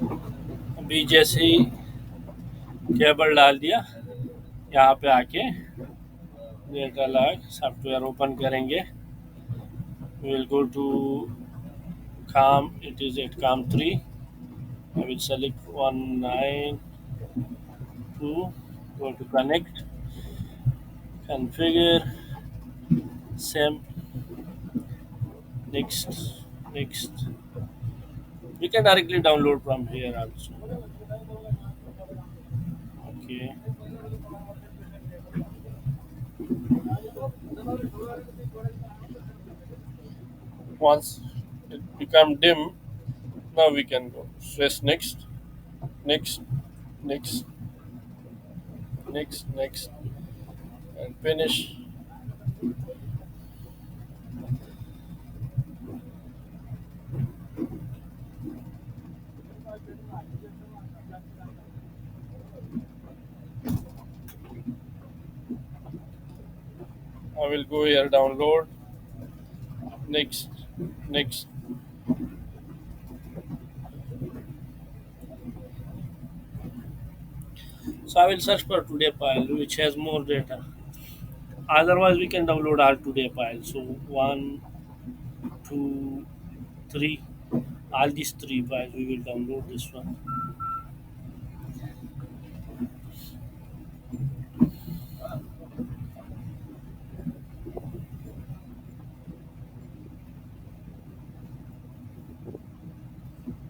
अभी जैसे ही केबल डाल दिया, यहाँ पे आके डेटा लॉग सॉफ्टवेयर ओपन करेंगे. We will go to CAM. It is at CAM 3. I will select 192. Go to connect, configure, same, next, next. We can directly download from here also. Okay. Once it become dim, now we can go. Press next, next, next, next, and finish. I will go here, download, next, next. So I will search for today file which has more data. Otherwise, we can download our today file. So one, two, three, all these three files we will download this one.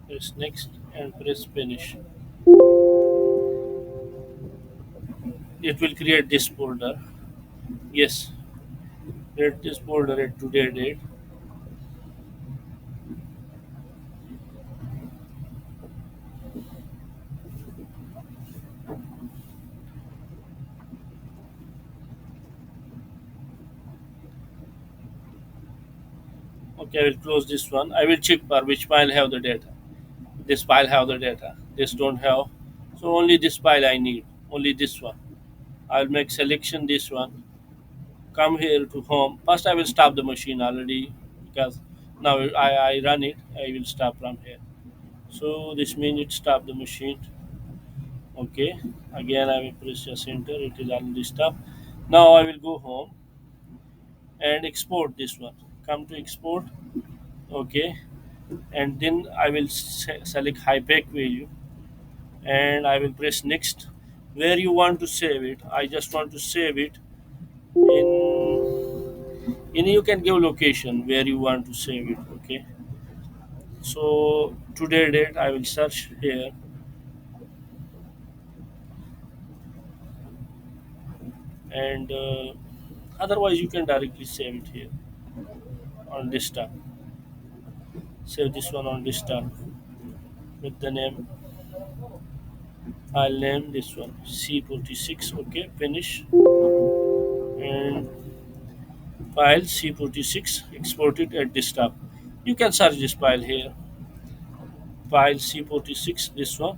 Press next and press finish. It will create this folder. Yes, create this folder at today date. Okay, I will close this one. I will check for which file have the data. This file have the data. This don't have. So only this file I need. Only this one. I'll make selection this one. Come here to home. First I will stop the machine already because now I run it. I will stop from here. So this means it stop the machine. Okay. Again I will press just enter. It is already stopped. Now I will go home and export this one. Come to export. Okay. And then I will select high pack value and I will press next. Where you want to save it? I just want to save it in you can give location where you want to save it. Okay. So today date I will search here and otherwise you can directly save it here on this tab. Save this one on this tab with the name. I'll name this one C46. Okay, finish and file C46 exported at this tab. You can search this file here. File C46. This one.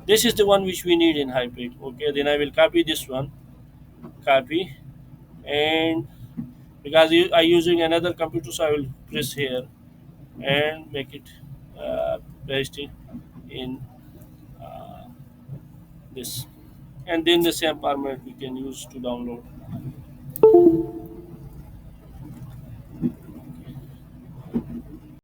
This is the one which we need in Hyperic. Okay, then I will copy this one. Copy and because I using another computer, so I will press here and make it paste it in uh, this, and then the same format we can use to download.